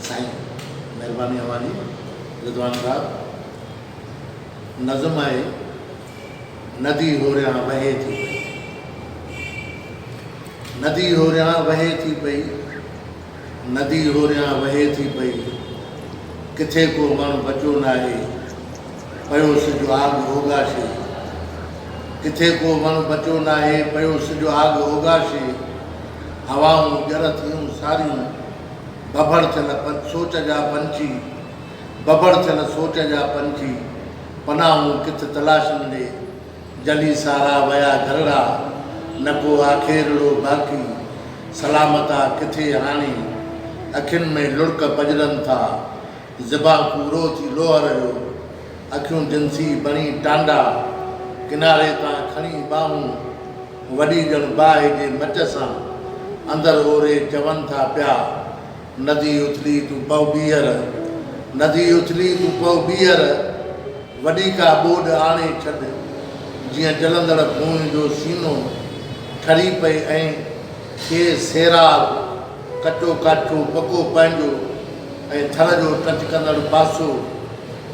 साईं महिरबानी हमारी रिजवान साहब नज़म है नदी होरियां वहे थी पई नदी होरियां वहे थी पई नदी होरियां वहे थी पई किथे को माण्हू बचो नाहे पयो सिजु आग ओगाशे किथे को माण्हू बचो नाहे पयो सिजु आग ओगाशे हवाऊं जर थियूं सारियूं बबड़ थियल सोच जा पंछी बबड़ थियल सोच जा पंछी पनाहूं किथे तलाशनि ॾे जली सारा वया घरड़ा न को आखेरड़ो बाक़ी सलामता किथे हाणे अखियुनि में लुड़क पजरनि था ज़िबा कूरो थी लोहर जो अखियूं जिंसी बणी टांडा किनारे तां खणी बाहूं वॾी ॼण बाहि जे मच सां अंदरि ओरे चवनि था पिया नदी उथली तूं पव ॿीहर नदी उथली तूं पव ॿीहर वॾी का ॿोॾ आणे छॾ जीअं जलंदड़ खून जो सीनो ठरी पई ऐं खे सेरार कचो काठो पको पंहिंजो ऐं थर जो टच कंदड़ पासो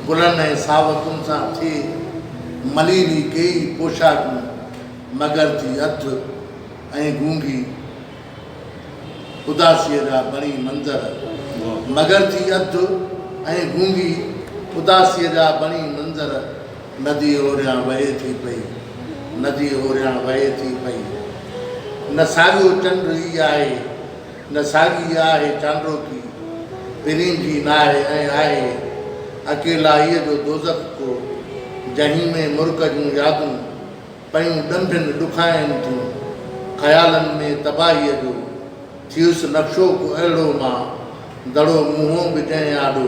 गुलनि ऐं सावकुनि सां थिए मलीरी कई पोशाकूं मगर थी हथ ऐं गूंगी उदासीअ जा बणी मंज़र मगर थी अधु ऐं गूंगी उदासीअ जा बणी मंज़र नदी ओरियां वहे थी पई नदी ओरियां वहे थी पई न साॻियो चंड ई आहे न साॻी आहे चांड्रोकी पिरींदी नाहे ऐं आहे अकेलाईअ जो दोज़ख को जहीं में मुर्क जूं यादूं पयूं ॾंभिन ॾुखाइनि थियूं ख़्यालनि में तबाहीअ जो थियुसि नक्शो को अहिड़ो मां दड़ो मुंहों बि जंहिं आॾो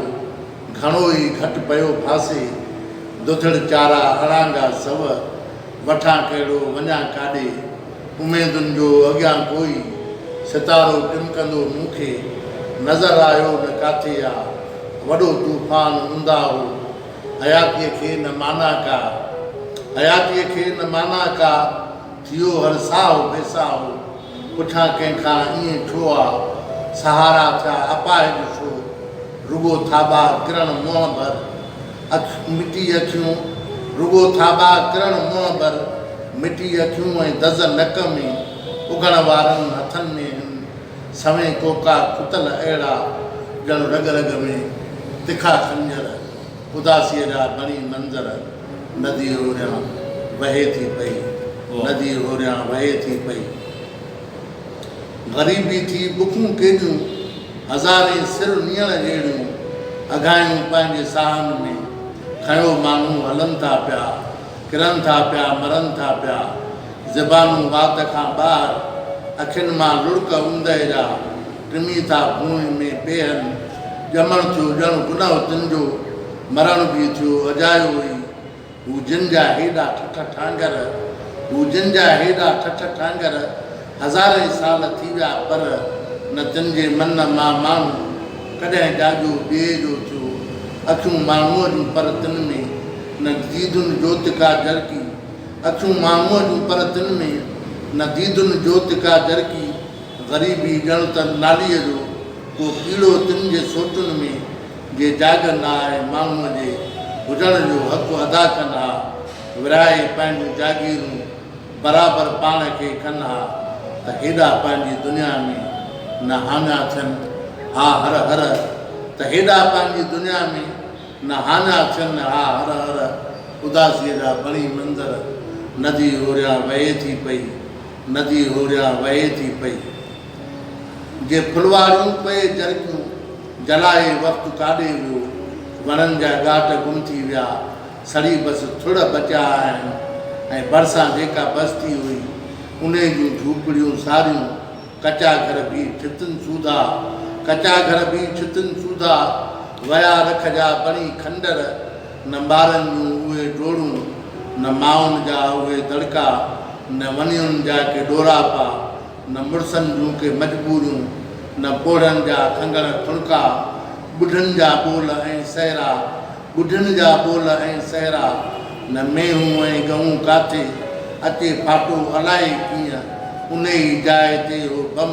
घणो ई घटि पियो फासे दुधड़ चारा अड़ांगा सव वठां कहिड़ो वञा काॾे उमेदुनि जो अॻियां कोई सितारो टिमकंदो मूंखे नज़र आयो न काथे आहे वॾो तूफ़ान हूंदा हो हयातीअ खे न माना का हयातीअ खे न माना का थियो हर साहु बेसाहु पुठियां कंहिंखां ईअं छो आहे सहारा थिया अपाहिज छो रुगो थाबा किरण मुंहं भर मिटी अखियूं रुगो थाबा किरण मुंहं भर मिटी अखियूं ऐं दज़ नक में उगण वारनि हथनि में सवें कोका खुतल अहिड़ा ॼण रग रग में तिखा खंजर उदासीअ जा बणी मंज़र नदी होरियां वहे थी पई नदी होरियां वहे थी पई ग़रीबी थी बुखूं केॾियूं हज़ारे सिर नीअण जहिड़ियूं अघायूं पंहिंजे साहनि में खयो माण्हू हलनि था पिया किरनि था पिया मरनि था पिया ज़बानूं वात खां ॿाहिरि अखियुनि मां लुड़क ऊंदहि जा टिमी था खून में पेहनि ॼमणु थियो ॼण गुनाह तिन जो मरण बि थियो अजायो हुई हू जिन जा हेॾा ठठ ठांगर हू जिन जा हेॾा ठठ ठांगर हज़ारे साल थी विया पर न तिन जे मन मां माण्हू कॾहिं जाॻियो ॿिए जो थियो अखियूं माण्हूअ जूं पर तिन में न दीदुनि जोति का जरकी अखियूं माण्हूअ जूं पर तिन में न दीदुनि जोति का जरकी ग़रीबी ॼण त नालीअ जो को कीड़ो तिन जे सोचुनि में जे जाग न आहे माण्हूअ जे हुजण जो हक़ु अदा कनि हा विराए पंहिंजूं जागीरूं बराबरि पाण खे कनि हा त हेॾा पंहिंजी दुनिया में न हाञा थियनि हा हर हर त हेॾा पंहिंजी दुनिया में न हाञा थियनि हा हर हर उदासीअ जा बणी मंज़र नदी होरियां वहे थी पई नदी होरियां वहे थी पई जे फुलवारियूं पए जरकियूं जलाए वक़्तु काॾे वियो वणनि जा घाट गुम थी विया सड़ी बसि थुड़ बचिया आहिनि ऐं भरिसां जेका बस्ती हुई उन जूं झूपड़ियूं सारियूं कचा घर बि छितनि सूधा कचा घर बि छितनि सूधा वया रख जा बणी खंडर न ॿारनि जूं उहे डोड़ूं न माउनि जा उहे दड़का न वनियुनि जा के ॾोरापा न मुड़सनि जूं के मजबूरियूं न पोड़नि जा खंगण खुणका ॿुढनि जा ॿोल ऐं सहरा ॿुढनि जा ॿोल ऐं सहरा न मेहूं ऐं गऊं काथे अचे फाटो अलाए कीअं उन ई जाइ ते हो बम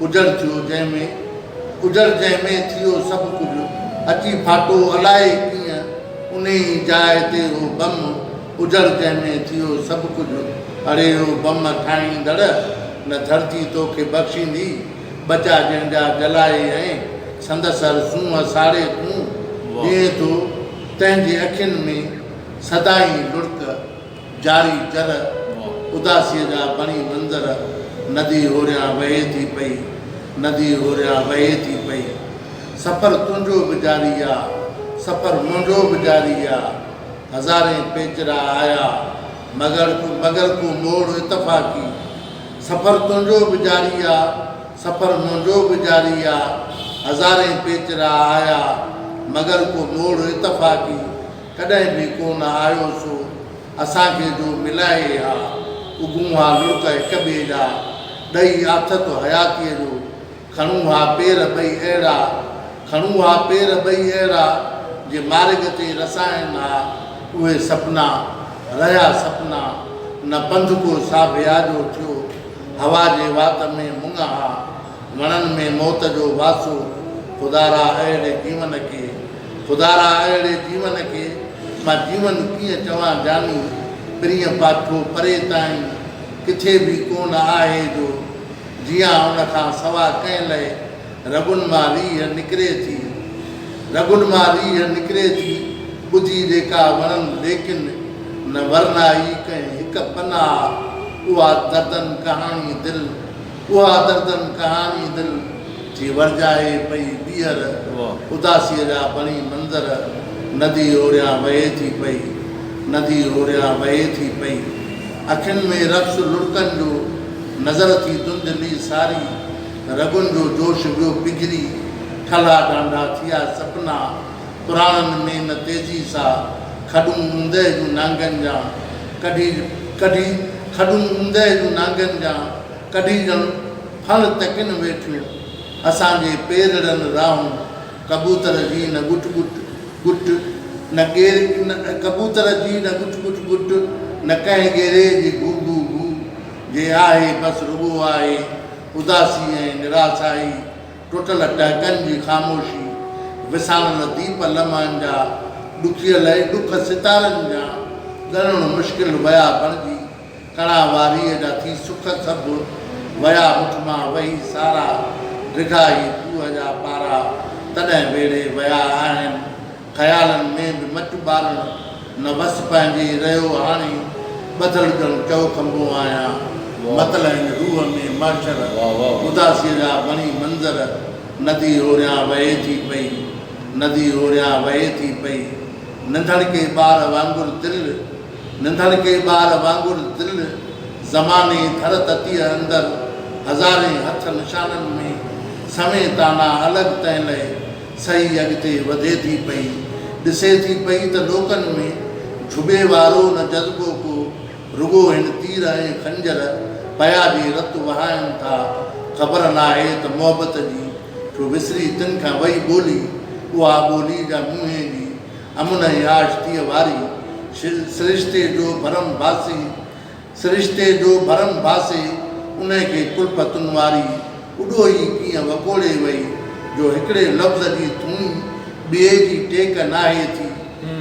उजड़ थियो जंहिंमें उजड़ जंहिंमें थियो सभु कुझु अची फाटो अलाए कीअं उन ई जाइ ते हो बम उजड़ जंहिंमें थियो सभु कुझु अड़े हो बम ठाहींदड़ न धरती तोखे बख़्शींदी बचा जंहिंजा जलाए ऐं संदसि सूंहं साड़े तूं ॾिए थो तंहिंजे अखियुनि में सदाई लुड़क जारी जर उदासीअ जा बणी मंज़र नदी होरियां वहे थी पई नदी होरियां वहे थी पई सफ़र तुंहिंजो बि जारी आहे सफ़र मुंहिंजो बि जारी आहे हज़ारे पेचरा आया मगर को मोड़ इतफ़ाक़ी सफ़र तुंहिंजो बि जारी आहे सफ़र मुंहिंजो बि जारी आहे हज़ारे पेचरा आया मगर को मोड़ इतफ़ाक़ी कॾहिं बि कोन आयो सो असांखे जो मिलाए हा उगूं हा लुड़क हिक ॿिए जा ॾई आथत हयातीअ जो खणूं हा पेर ॿई अहिड़ा खणूं हा पेर ॿई अहिड़ा जे मार्ग ते रसायन हा उहे सपना रहिया सपना न पंध को साभिया जो थियो हवा जे वात में मुंग हा वणनि में मौत जो वासो ख़ुदारा अहिड़े जीवन खे ख़ुदारा अहिड़े जीवन खे मां जीवन कीअं चवां जानी प्रिय पाठो परे ताईं किथे बि कोन आहे जो जियां उन खां सवा कंहिं लाइ रगुनि मां रीह निकिरे थी रगुनि मां रीह निकिरे थी ॿुधी जेका वणनि लेकिन न वरनाई कंहिं हिकु पना उहा दर्दन कहाणी दिलि उहा दर्दन कहाणी दिलि थी वरजाए पई ॿीहर उदासीअ जा बणी मंज़र नदी ओरियां वहे थी पई नदी ओरियां वहे थी पई अखियुनि में रक्स लुड़कनि जो नज़र थी धुंधली सारी रगुनि जो जोश वियो पिघरी ठला डांडा थिया सपना पुराणनि में न तेज़ी सां खॾूं ऊंदहि जूं नांगनि जा कढी कढी खॾूं ऊंदहि जूं नांगनि जा कढी ॼण फण तकिन वेठियूं असांजे पेरड़नि राहूं कबूतर जी न गुट गुट गुट न गेर न कबूतर जी न गुट गुट गुट न कंहिं गेरे जी गू गू गू जे आहे बसि रुॻो आहे उदासी ऐं निराशाई टुटल टहकनि जी ख़ामोशी विसाणल दीप लम्हनि जा ॾुखियल ॾुख सितारनि जा ॻणणु मुश्किल वया बणिजी कणा वारीअ जा थी सुख सभु वया मुठ मां वही सारा रिघाई खूह जा पारा तॾहिं वेड़े वया आहिनि ख़्यालनि में बि मच ॿारणु न वस पंहिंजी रहियो हाणे ॿधल ॼण चौ खंबो आहियां मतल रूह में माशर उदासीअ जा बणी मंज़र नदी ओरियां वहे थी पई नदी ओरियां वहे थी पई नंढड़ के ॿार वांगुरु दिलि नंढड़ के ॿार वांगुरु दिलि ज़माने थर ततीअ अंदरि हज़ारे हथ निशाननि में समय ताना अलॻि तंहिं लाइ सही अॻिते वधे थी पई ॾिसे थी पई त लोकनि में झुबे वारो न जज़्बो को रुॻो हिन तीर ऐं खंजर पया बि रत वहाइनि था ख़बर न आहे त मोहबत जी छो विसरी तिन खां वई ॿोली उहा ॿोली जा मुंहं जी अमुन ऐं आशितीअ वारी सिरिश्ते जो भरम बासी सिरिश्ते जो भरम बासे उन खे कुलपतुनि वारी उॾो ई कीअं वकोड़े वई जो हिकिड़े लफ़्ज़ जी धूनी ॿिए जी टेक नाहे थी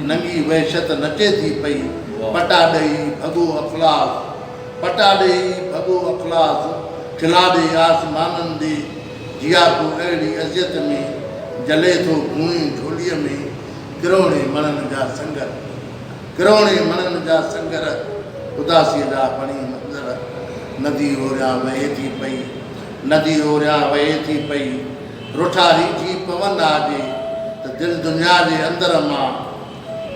नंगी वहशत नचे थी पई पटा ॾेई भॻो अख़लास पटा ॾेई भॻो अख़लास खिला ॾे आसमाननि ॾे जिया पोइ अहिड़ी अज़ियत में जले थो भूई झोलीअ में किरोणे मणनि जा संगर किरोणे मणनि जा संगर उदासीअ जा बणी मंज़र नदी ओरियां वहे थी पई नदी ओरियां वहे थी पई रुठारी जी पवन आजे त दिलि दुनिया जे अंदर मां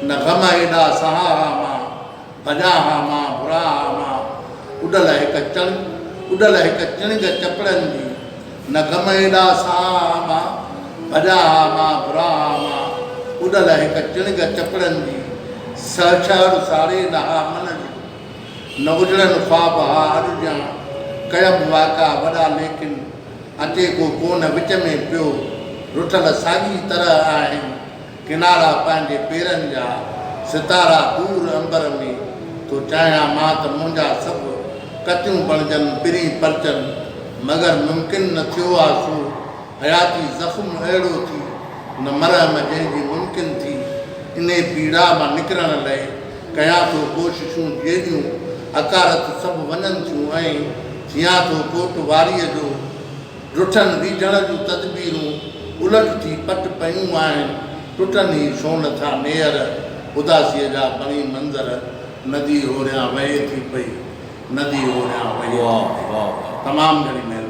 न ग़म एॾा सहा मां भॼा हा मां बुरा मां उॾल हिकु चिणग चपड़नि जी न ग़म एॾा सहा मां भॼा हा मां बुरा मां उॾल हिकु चिणग चपड़नि जी सहर साड़े न हा मन जी न उजड़नि ख़्वाब हा अॼु ॼाण कयमि वाका वॾा लेकिन अचे को कोन विच में पियो रुठल साॻी तरह आहिनि किनारा पंहिंजे पेरनि जा सितारा दूर अंबर में तो चाहियां मां त मुंहिंजा सभु कतियूं बणजनि पिरी परचनि मगर मुमकिन न थियो आहे सो हयाती ज़ख़्म अहिड़ो थी न मरहम जंहिंजी मुमकिन थी इन पीड़ा मां निकिरण लाइ कयां थो कोशिशूं जहिड़ियूं अकारत सभु वञनि थियूं ऐं थियां थो कोट वारीअ जो रुठनि रीझण जूं तदबीरूं उलट थी पट पयूं आहिनि टुटनि ई छो नथा नेर उदासीअ जा बणी मंज़र नदी होरियां वहे थी पई नदी होरियां वहे तमामु घणी महिरबानी।